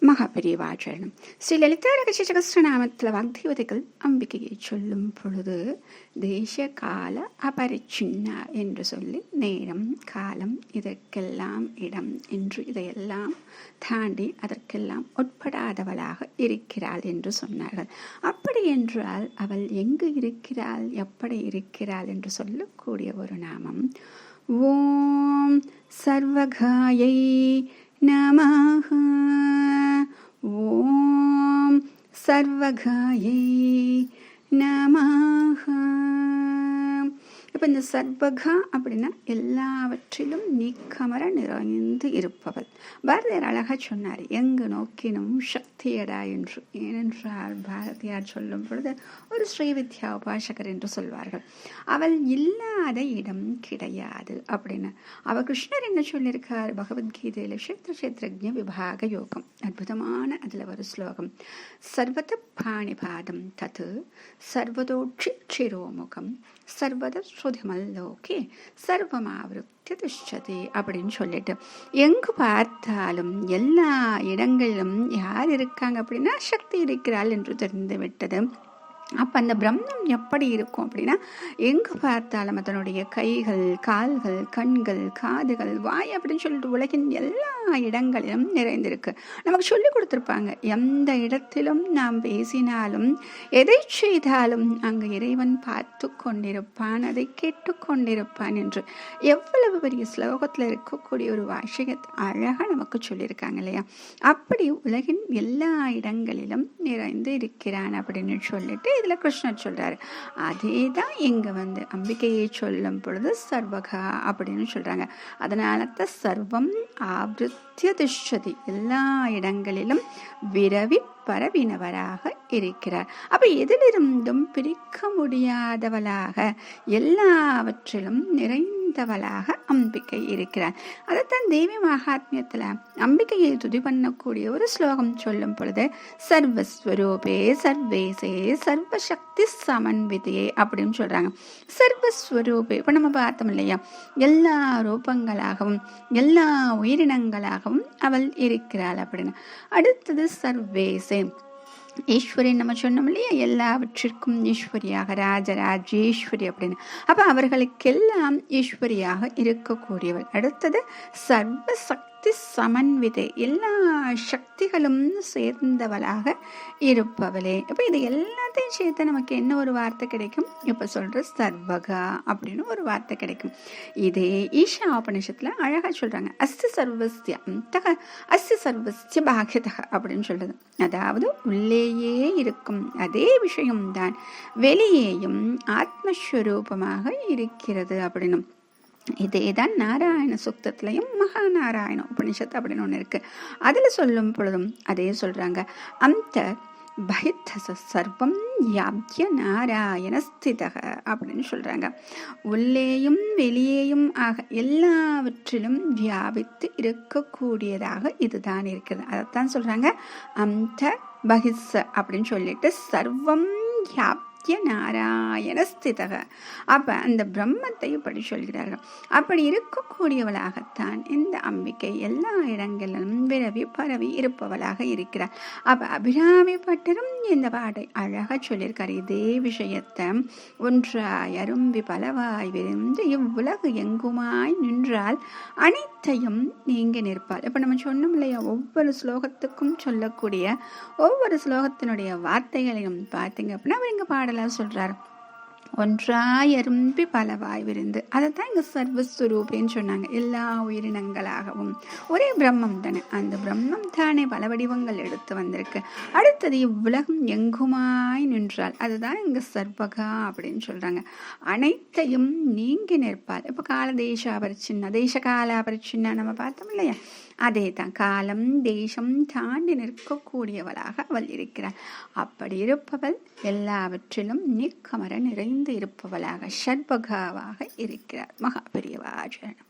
மகாபெரிவாச்சரணம். ஸ்ரீ லலிதா ரகசியசகஸ்ரநாமத்தில் வாக்தேவதைகள் அம்பிகையை சொல்லும் பொழுது தேச கால அபரிச்சின்னா என்று சொல்லி நேரம் காலம் இதற்கெல்லாம் இடம் என்று இதையெல்லாம் தாண்டி அதற்கெல்லாம் உட்படாதவளாக இருக்கிறாள் என்று சொன்னார்கள். அப்படி என்றால் அவள் எங்கு இருக்கிறாள், எப்படி இருக்கிறாள் என்று சொல்லக்கூடிய ஒரு நாமம் ஓம் சர்வகாயை நமஹ. ஓம் சர்வகாயை நமஹ. இப்போ இந்த சர்வகா அப்படின்னா எல்லாவற்றிலும் நீக்கமர நிறைந்து இருப்பவள். பாரதியார் அழகா சொன்னார், எங்கு நோக்கினும் சக்தியடா என்று. ஏனென்றால் பாரதியார் சொல்லும் பொழுது ஒரு ஸ்ரீவித்யா உபாசகர் என்று சொல்வார்கள். அவள் இல்லாத இடம் கிடையாது அப்படின்னு. அவர் கிருஷ்ணர் என்ன சொல்லியிருக்கார் பகவத்கீதையில கஷேத்திர விபாக யோகம், அற்புதமான அதுல ஒரு ஸ்லோகம், சர்வத பாணிபாதம் தத்து சர்வதோட்சி சிரோமுகம் சர்வத ஸ்ருதிமல்லோகே சர்வமாவிருத்திய திஷ்டதி அப்படின்னு சொல்லிட்டு எங்கு பார்த்தாலும் எல்லா இடங்களிலும் யார் இருக்காங்க அப்படின்னா சக்தி இருக்கிறாள் என்று தெரிந்து விட்டது. அப்போ அந்த பிரம்மம் எப்படி இருக்கும் அப்படின்னா எங்கு பார்த்தாலும் அதனுடைய கைகள், கால்கள், கண்கள், காதுகள், வாய் அப்படின்னு சொல்லிட்டு உலகின் எல்லா இடங்களிலும் நிறைந்திருக்கு. நமக்கு சொல்லி கொடுத்துருப்பாங்க, எந்த இடத்திலும் நாம் பேசினாலும் எதை செய்தாலும் அங்கு இறைவன் பார்த்து கொண்டிருப்பான், அதை கேட்டுக்கொண்டிருப்பான் என்று. எவ்வளவு பெரிய ஸ்லோகத்தில் இருக்கக்கூடிய ஒரு வாசகத்தை அழகாக நமக்கு சொல்லியிருக்காங்க இல்லையா? அப்படி உலகின் எல்லா இடங்களிலும் நிறைந்து இருக்கிறான் அப்படின்னு சொல்லிட்டு இதுல கிருஷ்ணர் சொல்றாரு. அதே தான் இங்க அம்பிகையை சொல்லும் பொழுது சர்வகா அப்படின்னு சொல்றாங்க. அதனால சர்வம் ஆவிருத்திய திஷ்டதி, எல்லா இடங்களிலும் விரவி பரவினவராக இருக்கிறார். அப்ப எதிலிருந்தும் பிரிக்க முடியாதவளாக எல்லாவற்றிலும் நிறைந்தவளாக அம்பிகை இருக்கிறார். அதைத்தான் தேவி மகாத்மியத்துல அம்பிகையை துதி பண்ணக்கூடிய ஒரு ஸ்லோகம் சொல்லும் பொழுது சர்வஸ்வரூபே சர்வேசே சர்வசக்தி சமன்விதையே அப்படின்னு சொல்றாங்க. சர்வஸ்வரூபே இப்ப நம்ம பார்த்தோம் இல்லையா, எல்லா ரூபங்களாகவும் எல்லா உயிரினங்களாகவும் அவள் இருக்கிறாள் அப்படின்னு. அடுத்தது சர்வேசே ஈஸ்வரி, நம்ம சொன்னோம் இல்லையா, எல்லாவற்றிற்கும் ஈஸ்வரியாக ராஜராஜேஸ்வரி அப்படின்னு. அப்ப அவர்களுக்கெல்லாம் ஈஸ்வரியாக இருக்கக்கூடியவள். அடுத்தது சர்வசக்தி சமன்விதை, எல்லா சக்திகளும் சேர்ந்தவளாக இருப்பவளே. இப்ப இது எல்லாத்தையும் சேர்த்து நமக்கு என்ன ஒரு வார்த்தை கிடைக்கும்? இப்ப சொல்ற சர்வகா அப்படின்னு ஒரு வார்த்தை கிடைக்கும். இதே ஈஷா உபநிஷத்துல அழகா சொல்றாங்க, அஸ்தி சர்வஸ்ய அந்தக அஸ்தி சர்வஸ்ய பாக்யதக அப்படின்னு சொல்றது. அதாவது உள்ளேயே இருக்கும் அதே விஷயம்தான் வெளியேயும் ஆத்மஸ்வரூபமாக இருக்கிறது அப்படின்னு. இதேதான் நாராயண சுக்தத்திலையும் மகாநாராயண உபனிஷத்து அப்படின்னு ஒன்று இருக்கு. அதுல சொல்லும் பொழுதும் அதே சொல்றாங்க, அந்த பைத்த சர்வம் யாப்ய நாராயண ஸ்திதக அப்படின்னு சொல்றாங்க. உள்ளேயும் வெளியேயும் ஆக எல்லாவற்றிலும் வியாபித்து இருக்கக்கூடியதாக இதுதான் இருக்கிறது. அதைத்தான் சொல்றாங்க அந்த பகிஸ்ஸ அப்படின்னு சொல்லிட்டு சர்வம் யாப்ய நாராயண ஸ்திதக. அப்ப அந்த பிரம்மத்தை இப்படி சொல்கிறார்கள். அப்படி இருக்கக்கூடியவளாகத்தான் இந்த அம்பிகை எல்லா இடங்களிலும் விரவி பரவி இருப்பவளாக இருக்கிறார். அப்ப அபிராமி பட்டரும் இந்த பாட்டை அழகா சொல்லியிருக்காரு. இதே விஷயத்தை ஒன்றாய் அரும்பி பலவாய் விருந்து இவ்வுலகு எங்குமாய் நின்றால் அனைத்தையும் நீங்க நிற்பாள். இப்ப நம்ம சொன்னோம் இல்லையா, ஒவ்வொரு ஸ்லோகத்துக்கும் சொல்லக்கூடிய ஒவ்வொரு ஸ்லோகத்தினுடைய வார்த்தைகளையும் பார்த்தீங்க அப்படின்னா இங்க பாடலாம் சொல்றாரு, ஒன்றாய் அரும்பி பலவாய் விருந்து. அதைத்தான் இங்க சர்வஸ்வரூபேன்னு சொன்னாங்க. எல்லா உயிரினங்களாகவும் ஒரே பிரம்மம் தானே, அந்த பிரம்மம் தானே பல வடிவங்கள் எடுத்து வந்திருக்கு. அடுத்தது இவ்வுலகம் எங்குமாய் நின்றால், அதுதான் இங்க சர்வகா அப்படின்னு சொல்றாங்க. அனைத்தையும் நீங்கி நிற்பாள். இப்ப கால தேச அபரிச்சின்ன, தேச கால அபரிச்சின்ன நம்ம பார்த்தோம் இல்லையா, அதே தான் காலம் தேசம் தாண்டி நிற்கக்கூடியவளாக அவள் இருக்கிறாள். அப்படி இருப்பவள் எல்லாவற்றிலும் நீக்கமர நிறைந்து இருப்பவளாக சர்வகாவாக இருக்கிறார். மகாபெரிவாச்சரணம்.